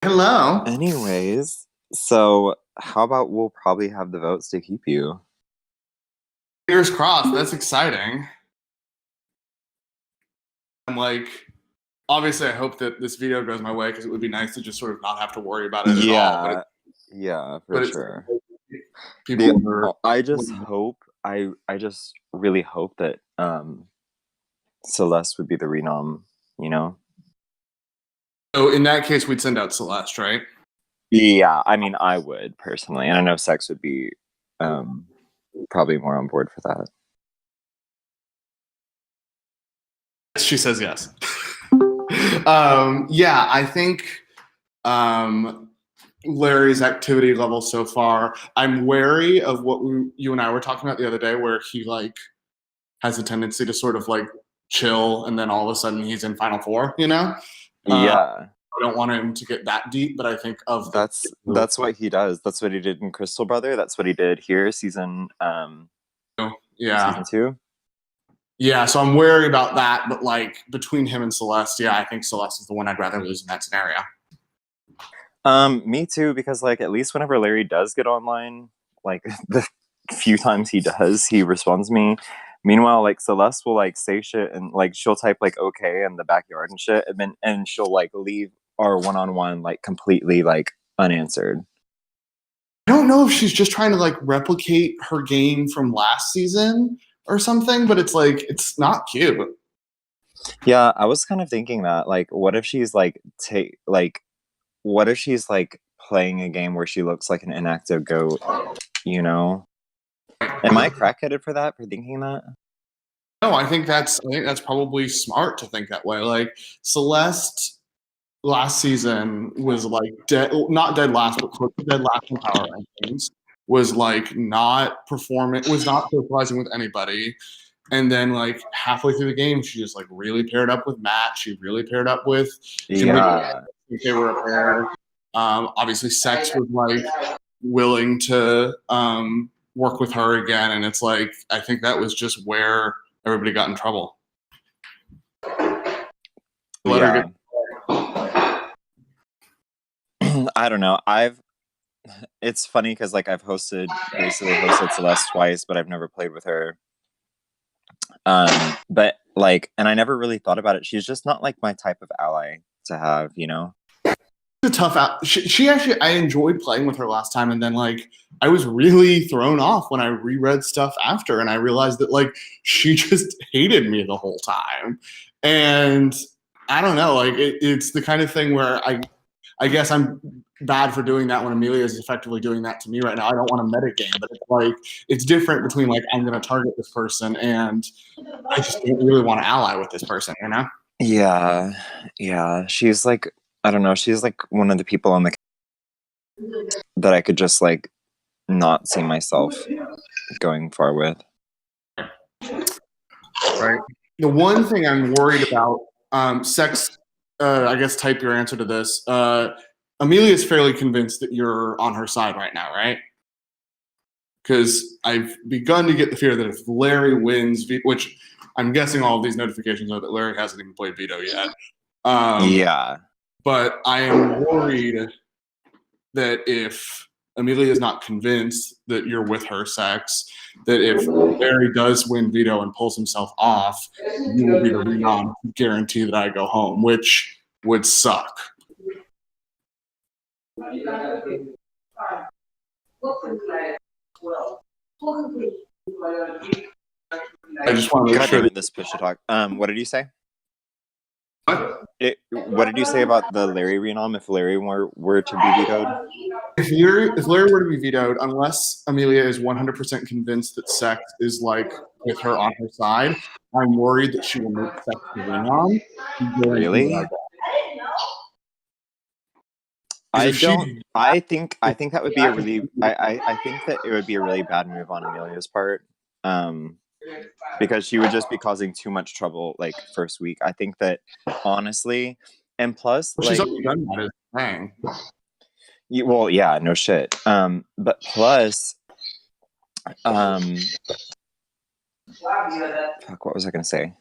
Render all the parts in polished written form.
Hello. Anyways, so how about we'll probably have the votes to keep you? Fingers crossed. That's exciting. I'm like, obviously, I hope that this video goes my way because it would be nice to just sort of not have to worry about it at all. But Yeah, yeah, for but it's sure. The people are. I just hope I just really hope that Celeste would be the renom, you know? So in that case, we'd send out Celeste, right? Yeah, I mean I would personally, and I know Sex would be um probably more on board for that. She says yes. Yeah, I think um, Larry's activity level so far. I'm wary of what you and I were talking about the other day, where he like has a tendency to sort of like chill and then all of a sudden he's in Final Four, you know? Yeah, I don't want him to get that deep, but I think of the that's what he does. That's what he did in Crystal Brother. That's what he did here, season yeah. 2. Yeah, so I'm wary about that, but like between him and Celeste, yeah, I think Celeste is the one I'd rather lose in that scenario. Me too, because like at least whenever Larry does get online, like the few times he does, he responds to me. Meanwhile, like Celeste will like say shit and like she'll type like okay in the backyard and shit, and she'll like leave our one-on-one like completely like unanswered. I don't know if she's just trying to like replicate her game from last season or something, but it's like it's not cute. Yeah, I was kind of thinking that like what if she's like what if she's like playing a game where she looks like an inactive goat, you know? Am I crackheaded for that, for thinking that? No, I think that's probably smart to think that way. Like Celeste last season was like dead, not dead last, but close to dead last in power rankings. Was like not performing, was not socializing with anybody. And then like halfway through the game, she just like really paired up with Matt. She really paired up with Kimberly. Yeah. They were a pair. Obviously, Sex was like willing to work with her again, and it's like I think that was just where everybody got in trouble. Let her Yeah. get. I don't know. It's funny because like I've basically hosted Celeste twice, but I've never played with her. But like, and I never really thought about it. She's just not like my type of ally to have, you know? A tough out. She actually, I enjoyed playing with her last time, and then like I was really thrown off when I reread stuff after, and I realized that like she just hated me the whole time, and I don't know, like it's the kind of thing where I guess I'm bad for doing that when Amelia is effectively doing that to me right now. I don't want to metagame, but it's like it's different between like I'm going to target this person and I just don't really want to ally with this person, you know? Yeah. Yeah. She's like, I don't know. She's like one of the people on the that I could just like not see myself going far with. Right. The one thing I'm worried about, sex. I guess type your answer to this. Amelia is fairly convinced that you're on her side right now, right? Because I've begun to get the fear that if Larry wins, which I'm guessing all of these notifications are that Larry hasn't even played veto yet. Yeah. But I am worried that if Amelia is not convinced that you're with her sex, that if Barry does win veto and pulls himself off, you will be the renom guarantee that I go home, which would suck. I just want to make God sure damn that it, this push to talk. What did you say? what? What did you say about the Larry renom if Larry were to be vetoed? If Larry were to be vetoed, unless Amelia is 100% convinced that Sex is like with her on her side, I'm worried that she will make Sex the renom. Guarantee that I Really? go. Because I if she, don't. I think that would be a really. I think that it would be a really bad move on Amelia's part. Um, because she would just be causing too much trouble like first week. I think that honestly, and plus she's like, already done that, is thing. well, yeah, no shit. But plus, fuck, what was I gonna say?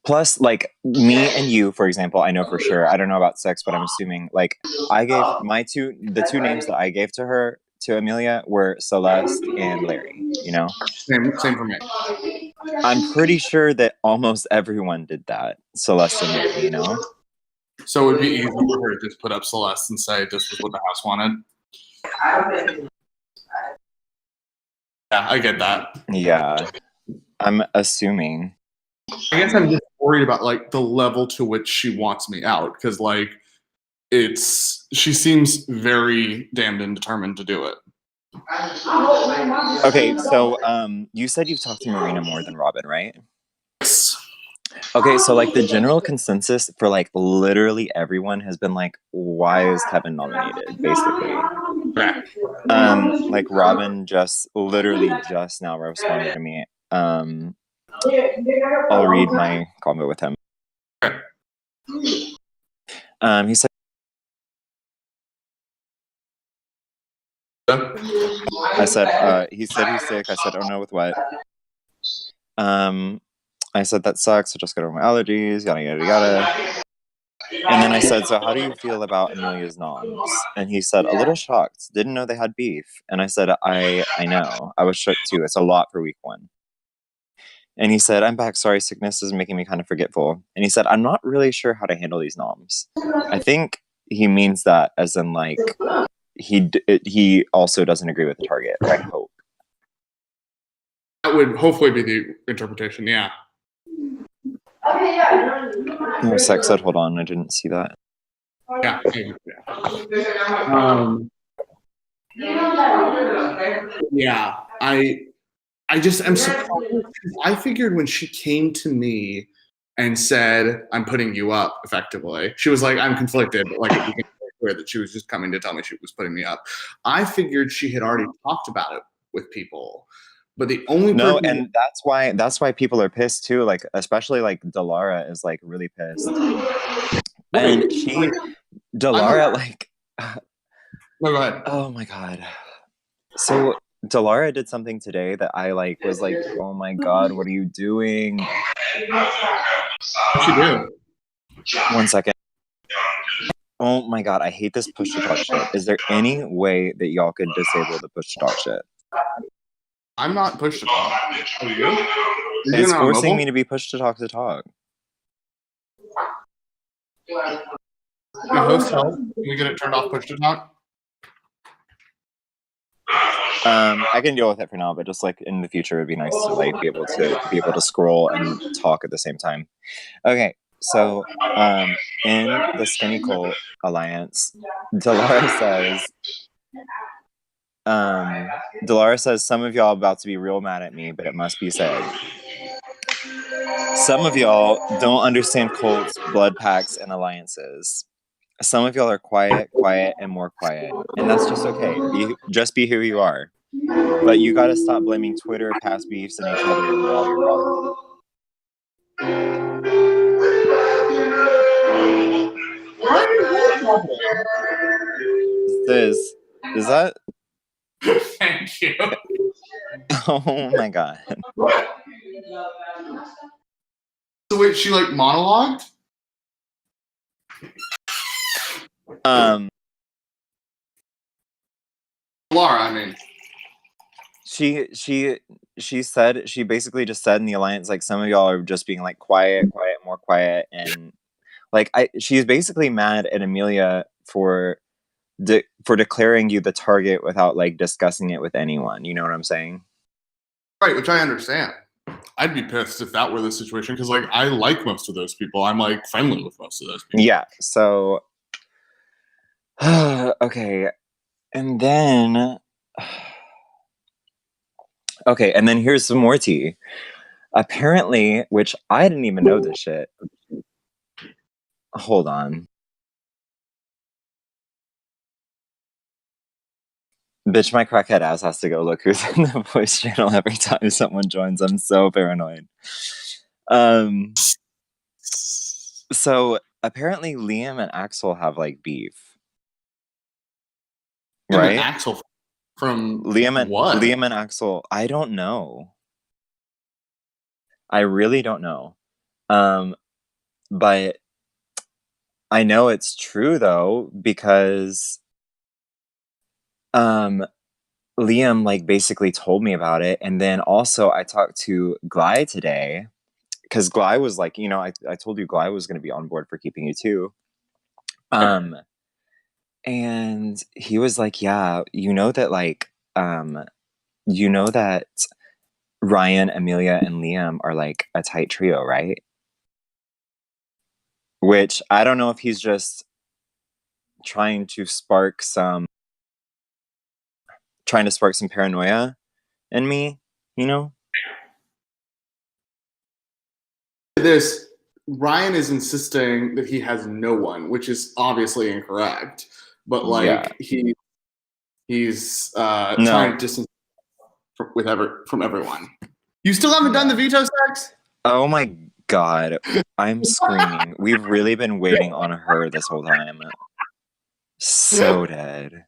Plus, like me and you, for example, I know for sure. I don't know about sex, but I'm assuming like I gave the two names that I gave to her to Amelia were Celeste and Larry. You know, Same for me. I'm pretty sure that almost everyone did that. Celeste and Larry. You know. So it would be easy for her to just put up Celeste and say this was what the house wanted. Yeah, I get that. Yeah, I'm assuming. I guess I'm just worried about like the level to which she wants me out because like she seems very damned and determined to do it. Okay, so you said you've talked to Marina more than Robin, right? Yes. Okay, so like the general consensus for like literally everyone has been like, why is Kevin nominated? Basically, Okay. like Robin just literally just now responded to me. I'll read my comment with him. He said, he said he's sick. I said, oh no, with what? I said that sucks. I just got over my allergies. Yada yada yada. And then I said, so how do you feel about Amelia's noms? And he said, a little shocked. Didn't know they had beef. And I said, I know. I was shook too. It's a lot for week 1. And he said, I'm back. Sorry, sickness is making me kind of forgetful. And he said, I'm not really sure how to handle these noms. I think he means that as in like he also doesn't agree with the target. I hope. That would hopefully be the interpretation. Yeah. Oh, Sex said, hold on. I didn't see that. Yeah. Yeah. I just am surprised. I figured when she came to me and said, I'm putting you up, effectively, she was like, I'm conflicted, but like it became very clear that she was just coming to tell me she was putting me up. I figured she had already talked about it with people. But the only and that's why people are pissed too. Like especially like Delara is like really pissed. And Delara like no, go ahead. Oh my god. So Delara did something today that I like was like, oh my god, what are you doing? What'd she do? 1 second. Oh my god, I hate this push to talk shit. Is there any way that y'all could disable the push to talk shit? I'm not push to talk. Are you? It's forcing me to be pushed to talk to talk. The host help? Can we get it turned off push to talk? I can deal with it for now, but just like in the future, it'd be nice to like be able to scroll and talk at the same time. Okay, so in the Skinny Cult Alliance, Delara says some of y'all about to be real mad at me, but it must be said. Some of y'all don't understand cults, blood pacts, and alliances. Some of y'all are quiet, and more quiet. And that's just okay. Just be who you are. But you gotta stop blaming Twitter, past beefs, and each other for all your problems. Is that? Thank you. Oh my god. So wait, she like monologued? Laura, I mean. She said, she basically just said in the alliance, like, some of y'all are just being like quiet, more quiet, and like she's basically mad at Amelia for declaring you the target without like discussing it with anyone. You know what I'm saying? Right, which I understand. I'd be pissed if that were the situation because like I like most of those people. I'm like friendly with most of those people. Yeah. So okay. And then okay, and then here's some more tea. Apparently, which I didn't even know this shit. Hold on. Bitch, my crackhead ass has to go look who's in the voice channel every time someone joins. I'm so paranoid. So apparently Liam and Axel have like beef. Right? Axel from Liam and Axel, I don't know. I really don't know. But I know it's true though, because Liam like basically told me about it, and then also I talked to Gly today, because Gly was like, I told you Gly was going to be on board for keeping you too. And he was like, yeah, that Ryan, Amelia, and Liam are like a tight trio, right? Which I don't know if he's just trying to spark some paranoia in me, you know? This Ryan is insisting that he has no one, which is obviously incorrect. But Yeah. like he's No. trying to distance from everyone. You still haven't done the veto sex? Oh my god. I'm screaming. We've really been waiting on her this whole time. So dead.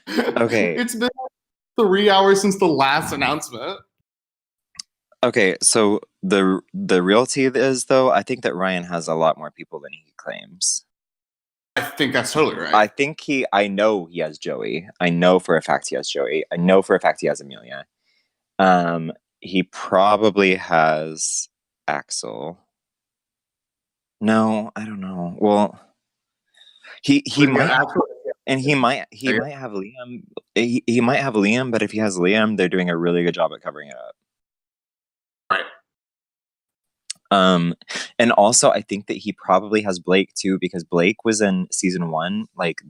Okay. It's been 3 hours since the last announcement. Okay, so the reality is though, I think that Ryan has a lot more people than he claims. I think that's totally right. I know he has Joey. I know for a fact he has Joey. I know for a fact he has Amelia. He probably has Axel. No, I don't know. Well, he might, and he might have Liam. He might have Liam, but if he has Liam, they're doing a really good job at covering it up. Right. And also I think that he probably has Blake too, because Blake was in season 1. Like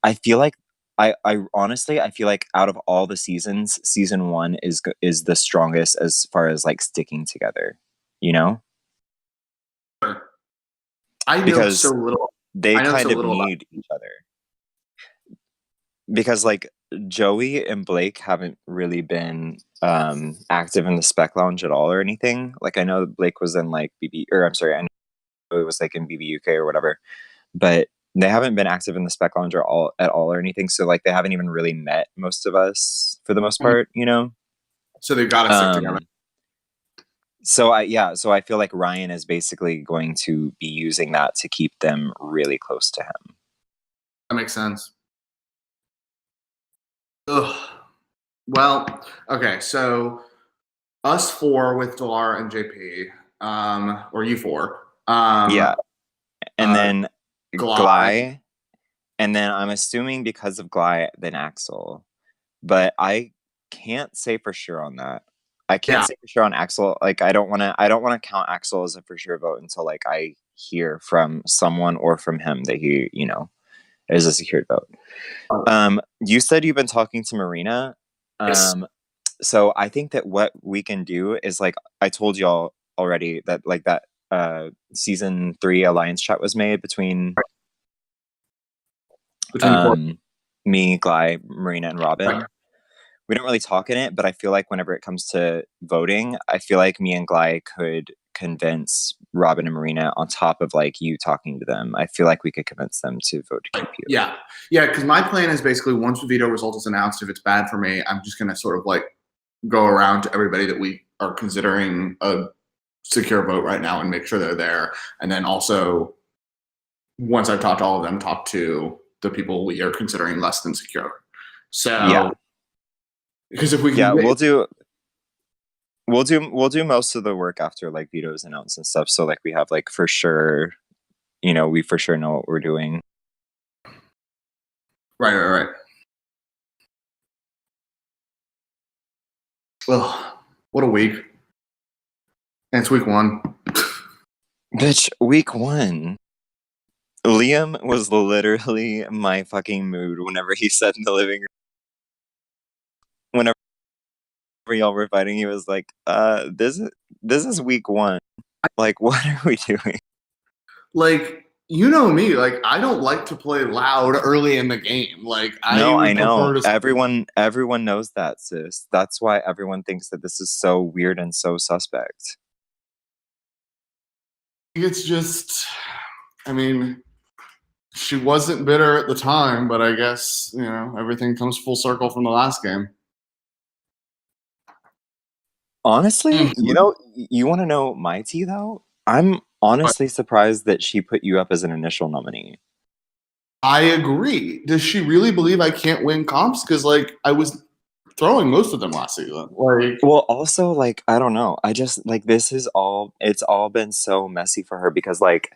I feel like I honestly I feel like out of all the seasons, season 1 is the strongest as far as like sticking together, you know? I know Because so little. they I know kind so of little about need each other. Because like Joey and Blake haven't really been active in the spec lounge at all or anything. Like I know Blake was in like I know it was like in BB UK or whatever, but they haven't been active in the spec lounge at all or anything. So like they haven't even really met most of us for the most part, you know? So they've got to stick together. So I feel like Ryan is basically going to be using that to keep them really close to him. That makes sense. Ugh. Well, okay, so us 4 with Delara and JP, or you 4. Yeah. And then Gly. And then I'm assuming because of Gly, then Axel. But I can't say for sure on that. I can't say for sure on Axel. Like I don't want to count Axel as a for sure vote until like I hear from someone or from him that he, is a secured vote. You said you've been talking to Marina. Yes. So I think that what we can do is like I told y'all already that like that season 3 alliance chat was made between me, Gly, Marina, and Robin. Right. We don't really talk in it, but I feel like whenever it comes to voting, I feel like me and Gly could convince Robin and Marina on top of like you talking to them. I feel like we could convince them to vote to keep you. Yeah. Because my plan is basically once the veto result is announced, if it's bad for me, I'm just going to sort of like go around to everybody that we are considering a secure vote right now and make sure they're there. And then also, once I've talked to all of them, talk to the people we are considering less than secure. So, because if we can, we'll do most of the work after like vetoes announced and stuff. So like we have like for sure, we for sure know what we're doing. Right. Ugh, what a week. And it's week 1. Bitch, week 1. Liam was literally my fucking mood whenever he said in the living room. Whenever y'all were fighting, he was like, this is week 1. Like, what are we doing? Like, you know me, like I don't like to play loud early in the game. Like I know. Everyone knows that, sis. That's why everyone thinks that this is so weird and so suspect. It's just, I mean, she wasn't bitter at the time, but I guess, everything comes full circle from the last game. Honestly, Mhm. you want to know my tea though? I'm honestly surprised that she put you up as an initial nominee. I agree. Does she really believe I can't win comps? Because like I was throwing most of them last season. Like Well, also, like, I don't know. I just like it's all been so messy for her because, like,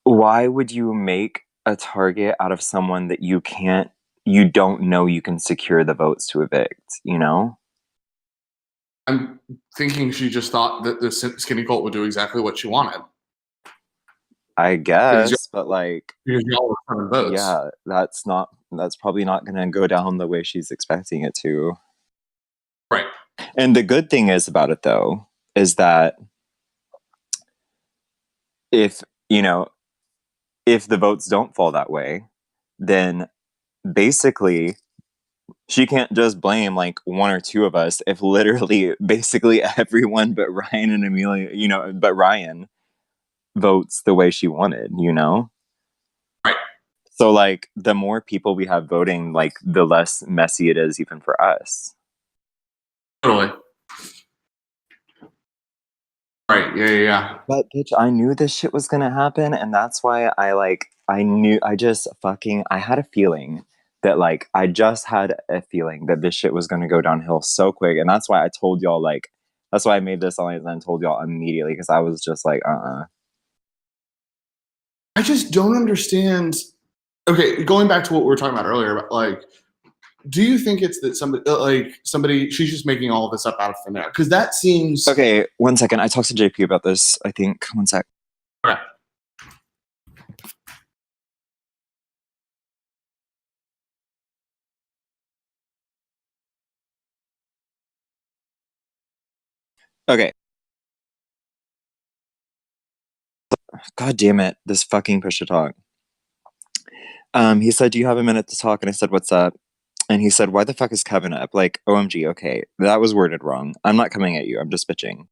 why would you make a target out of someone that you don't know you can secure the votes to evict, you know? I'm thinking she just thought that the skinny cult would do exactly what she wanted I because guess, but like, y'all were turning votes. yeah, that's probably not gonna go down the way she's expecting it to. Right. And the good thing is about it though, is that if, you know, if the votes don't fall that way, then basically she can't just blame like one or two of us if literally basically everyone but Ryan and Amelia, but Ryan votes the way she wanted, you know? Right. So like the more people we have voting, like the less messy it is even for us. Totally. Right. Yeah. Yeah. Yeah. But bitch, I knew this shit was gonna happen, and that's why I had a feeling that like I just had a feeling that this shit was gonna go downhill so quick, and that's why I told y'all like that's why I made this alliance and told y'all immediately because I was just like, I just don't understand. Okay, going back to what we were talking about earlier, about like, do you think it's that somebody she's just making all of this up out of thin air? Because that seems Okay, 1 second. I talked to JP about this. I think 1 sec. okay. Okay. God damn it! This fucking push to talk. He said, "Do you have a minute to talk?" And I said, "What's up?" And he said, "Why the fuck is Kevin up?" Like, OMG, okay, that was worded wrong. I'm not coming at you. I'm just bitching.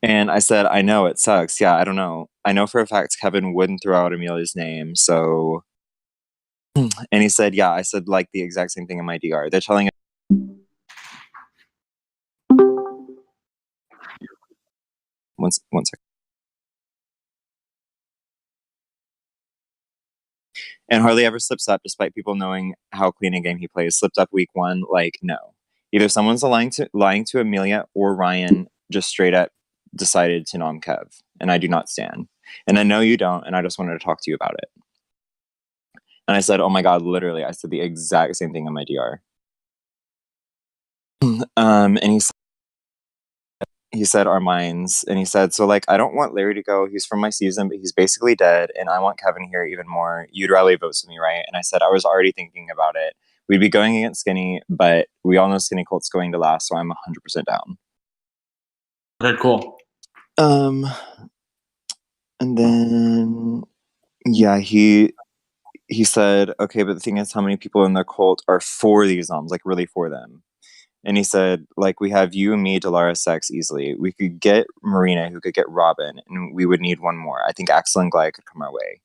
And I said, "I know it sucks. Yeah, I don't know. I know for a fact Kevin wouldn't throw out Amelia's name. So," and he said, "Yeah." I said like the exact same thing in my DR. They're telling us. One second. And hardly ever slips up, despite people knowing how clean a game he plays. Slipped up week one. Like, no. Either someone's lying to Amelia or Ryan just straight up decided to nom Kev, and I do not stand. And I know you don't, and I just wanted to talk to you about it. And I said, "Oh my god, literally!" I said the exact same thing in my DR. And he said our minds, and he said, "So like, I don't want Larry to go. He's from my season, but he's basically dead, and I want Kevin here even more. You'd rally votes with me, right?" And I said, "I was already thinking about it. We'd be going against Skinny, but we all know Skinny Colt's going to last, so I'm 100% down." Okay, cool. And then yeah, he said, "Okay, but the thing is, how many people in the cult are for these noms? Like, really for them?" And he said, like, "We have you, me, Delara, Sex easily. We could get Marina, who could get Robin, and we would need one more. I think Axel and Glide could come our way."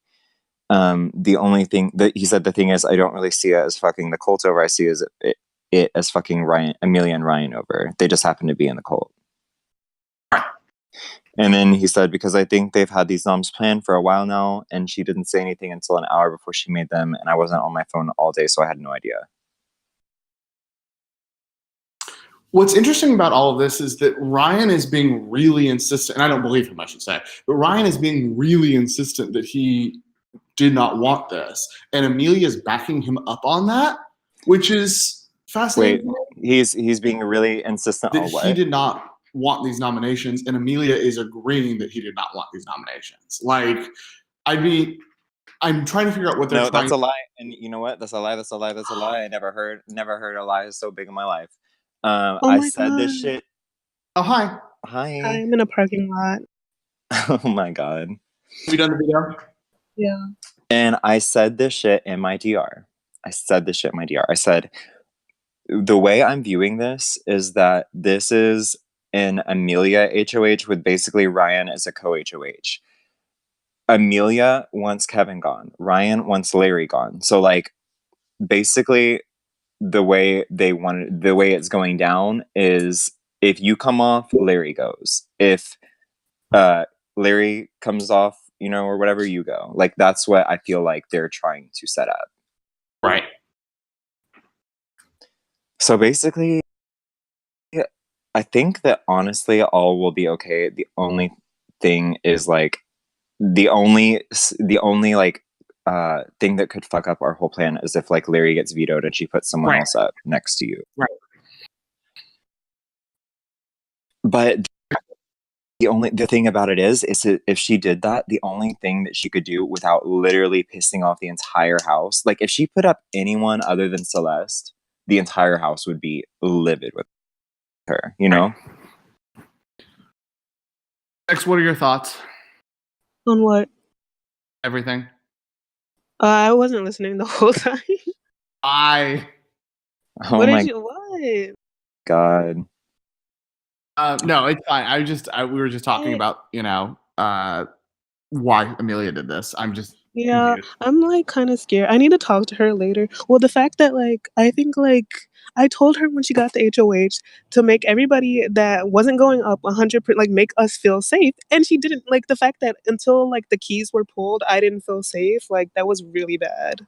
The only thing that he said, the thing is, I don't really see it as fucking the cult over. I see it as fucking Ryan, Amelia and Ryan over. They just happen to be in the cult. And then he said, because I think they've had these noms planned for a while now, and she didn't say anything until an hour before she made them, and I wasn't on my phone all day, so I had no idea. What's interesting about all of this is that Ryan is being really insistent, and I don't believe him, I should say, but Ryan is being really insistent that he did not want this. And Amelia is backing him up on that, which is Wait, fascinating. he's being really insistent That on he what? did not want these nominations, and Amelia is agreeing that he did not want these nominations. Like, I'm trying to figure out what they're No, trying. that's a lie. And you know what? That's a lie. That's a lie. That's a lie. I never heard a lie so big in my life. Oh I my said this god. shit. Oh, hi. Hi. I'm in a parking lot. Oh my god. Have you done the video? Yeah. And I said this shit in my DR. I said this shit in my DR. I said, the way I'm viewing this is that this is an Amelia HOH with basically Ryan as a co HOH. Amelia wants Kevin gone. Ryan wants Larry gone. So like basically the way it's going down is if you come off, Larry goes. If Larry comes off, or whatever, you go. Like, that's what I feel like they're trying to set up. Right. So basically, I think that honestly, all will be okay. The only thing is like the only like thing that could fuck up our whole plan is if like Larry gets vetoed and she puts someone else up next to you. Right. But the thing about it is that if she did that, the only thing that she could do without literally pissing off the entire house, like if she put up anyone other than Celeste, the entire house would be livid with her, Right. Next, what are your thoughts? On what? Everything. I wasn't listening the whole time. Oh what my did you? What? God. No, it's fine. We were just talking about, why Amelia did this. I'm just confused. I'm like kind of scared. I need to talk to her later. Well, the fact that like I think like I told her when she got the HOH to make everybody that wasn't going up 100%, like make us feel safe, and she didn't. Like the fact that until like the keys were pulled, I didn't feel safe. Like that was really bad.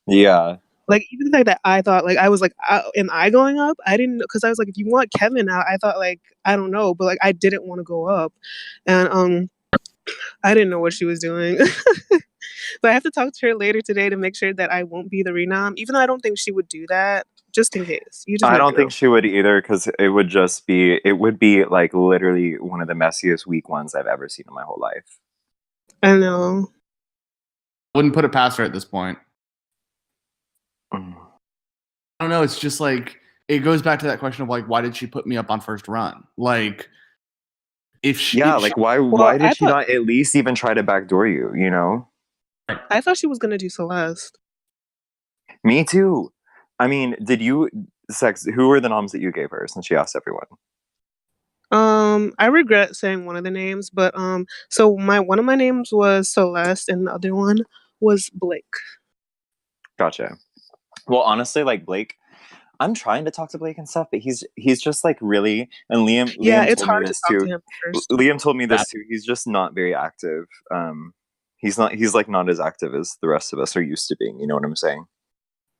Yeah. Like even the fact that I thought like I was like, am I going up? I didn't, because I was like, if you want Kevin out, I thought like I don't know, but like I didn't want to go up, and I didn't know what she was doing. But I have to talk to her later today to make sure that I won't be the renom, even though I don't think she would do that, just in case. You just I never don't know. think she would either, because it would be like literally one of the messiest week ones I've ever seen in my whole life. I know. Wouldn't put it past her at this point. Mm. I don't know. It's just like, it goes back to that question of like, why did she put me up on first run? Like, why did she not at least even try to backdoor you, I thought she was going to do Celeste. Me too. I mean, who were the noms that you gave her, since she asked everyone? I regret saying one of the names, but so one of my names was Celeste and the other one was Blake. Gotcha. Well, honestly, like Blake, I'm trying to talk to Blake and stuff, but he's just like really, and Liam it's told me hard this to talk too. to him first. Liam told me this too. He's just not very active. He's like not as active as the rest of us are used to being. You know what I'm saying?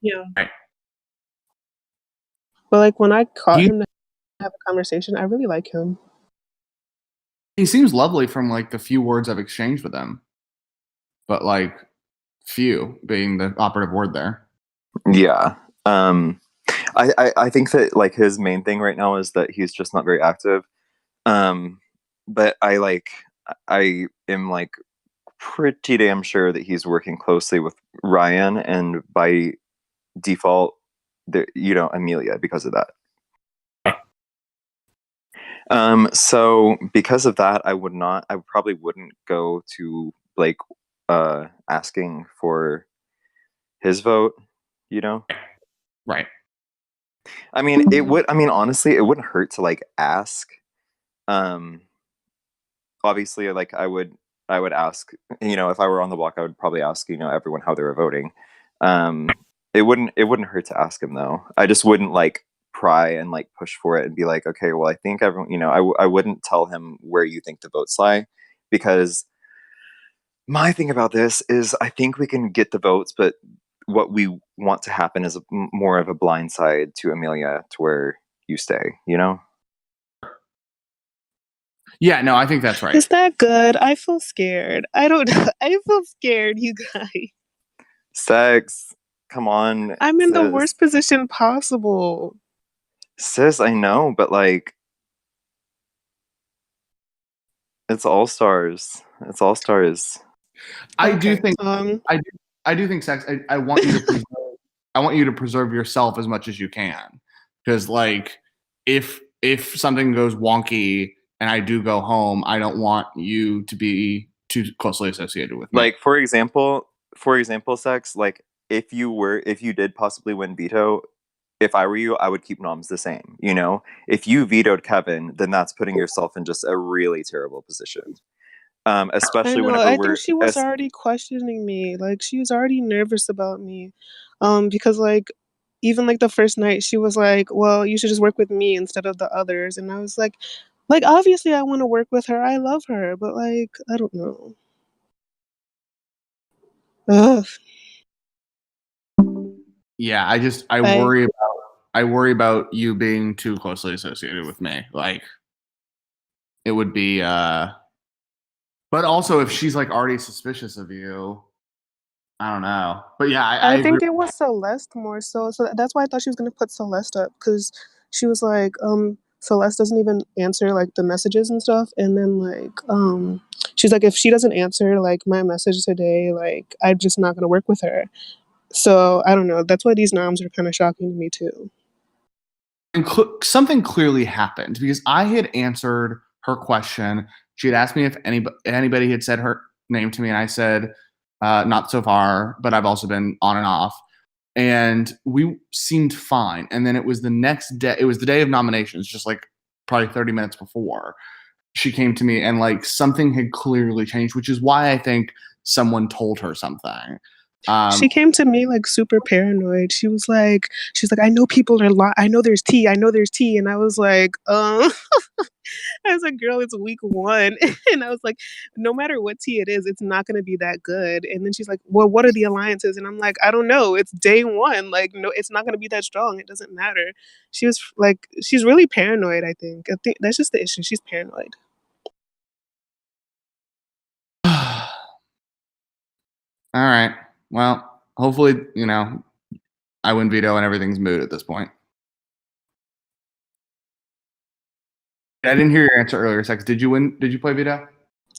Yeah. But like when I caught him to have a conversation, I really like him. He seems lovely from like the few words I've exchanged with him, but like few being the operative word there. Yeah. I think that like his main thing right now is that he's just not very active. But I am like pretty damn sure that he's working closely with Ryan, and by default, Amelia, because of that. So because of that, I probably wouldn't go to Blake asking for his vote, Right. I mean, honestly, it wouldn't hurt to like ask. Obviously, like I would ask, if I were on the block, I would probably ask, everyone how they were voting. It wouldn't hurt to ask him though. I just wouldn't like pry and like push for it and be like, okay, well, I think everyone, I wouldn't tell him where you think the votes lie, because my thing about this is I think we can get the votes, but what we want to happen is more of a blind side to Amelia, to where you stay, Yeah, no, I think that's right. Is that good? I feel scared. I don't know. I feel scared, you guys. Sex, come on. I'm in the worst position possible. Sis, I know, but like, it's all stars. It's all stars. I do think sex. I want you to preserve. I want you to preserve yourself as much as you can, because like if something goes wonky and I do go home, I don't want you to be too closely associated with me. Like for example, sex. Like if you did possibly win veto, if I were you, I would keep noms the same. If you vetoed Kevin, then that's putting yourself in just a really terrible position. Especially whenever I think she was already questioning me. Like she was already nervous about me, because like even like the first night, she was like, "Well, you should just work with me instead of the others," and I was like obviously I want to work with her. I love her, but like I don't know. Ugh. Yeah, I worry about you being too closely associated with me. Like it would be but also if she's like already suspicious of you, I don't know. But yeah, I I agree. think it was Celeste more so. So that's why I thought she was gonna put Celeste up because she was like, Celeste doesn't even answer like the messages and stuff, and then like, she's like, if she doesn't answer like my message today, like I'm just not gonna work with her. So I don't know. That's why these noms are kind of shocking to me too. And something clearly happened because I had answered her question. She had asked me if anybody had said her name to me, and I said, not so far, but I've also been on and off. And we seemed fine. And then it was the next day, it was the day of nominations, just like probably 30 minutes before. She came to me and like something had clearly changed, which is why I think someone told her something. She came to me like super paranoid. She's like, I know people are I know there's tea. I know there's tea. And I was like, I was like, girl, it's week one. And I was like, no matter what tea it is, it's not going to be that good. And then she's like, well, what are the alliances? And I'm like, I don't know. It's day one. Like, no, it's not going to be that strong. It doesn't matter. She was like, she's really paranoid, I think. I think that's just the issue. She's paranoid. All right. Well, hopefully, I win veto and everything's moot at this point. I didn't hear your answer earlier, Sex. Did you win? Did you play veto?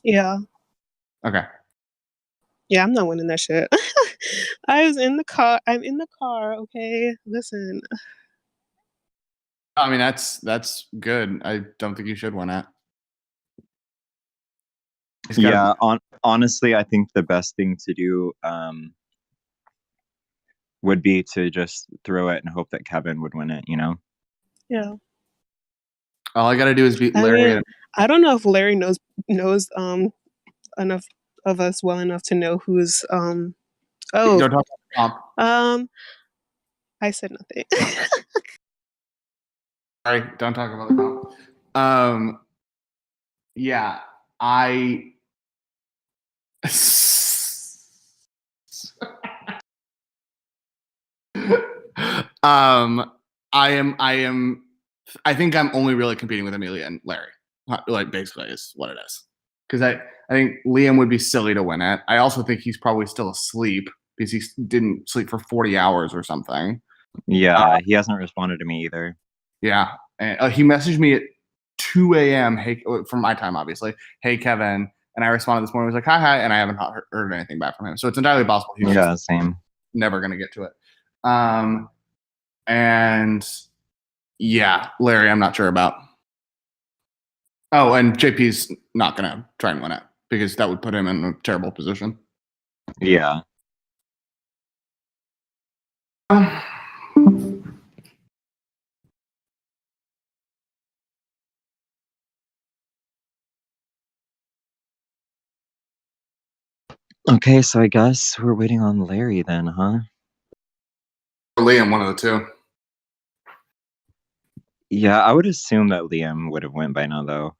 Yeah. Okay. Yeah, I'm not winning that shit. I was in the car. I'm in the car. Okay. Listen. I mean, that's good. I don't think you should win it. Yeah, honestly, I think the best thing to do would be to just throw it and hope that Kevin would win it, Yeah. All I got to do is beat I Larry. mean, I don't know if Larry knows enough of us well enough to know who's Don't talk about the comp. I said nothing. Sorry, don't talk about the comp. Yeah, I. I think I'm only really competing with Amelia and Larry. Like basically is what it is. Because I think Liam would be silly to win it. I also think he's probably still asleep because he didn't sleep for 40 hours or something. Yeah, he hasn't responded to me either. Yeah. And, he messaged me at 2 a.m. Hey, from my time, obviously. Hey, Kevin. And I responded this morning. I was like, hi. And I haven't heard anything back from him. So it's entirely possible he's just same. never going to get to it. And yeah, Larry, I'm not sure about. Oh, and JP's not going to try and win it because that would put him in a terrible position. Yeah. Okay, so I guess we're waiting on Larry then, huh? Liam, one of the two. Yeah, I would assume that Liam would have went by now, though.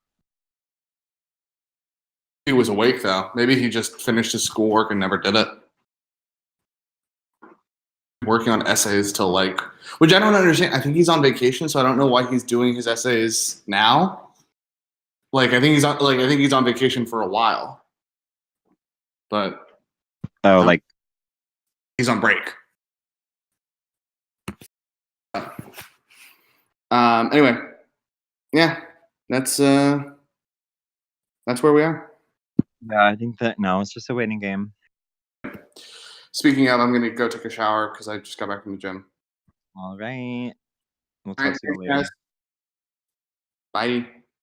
He was awake, though. Maybe he just finished his schoolwork and never did it. Working on essays till which I don't understand. I think he's on vacation, so I don't know why he's doing his essays now. I think he's on vacation for a while. But he's on break. Anyway, yeah, that's where we are. Yeah, I think that now it's just a waiting game. Speaking of, I'm gonna go take a shower because I just got back from the gym. All right. We'll talk to you later. Guys. Bye.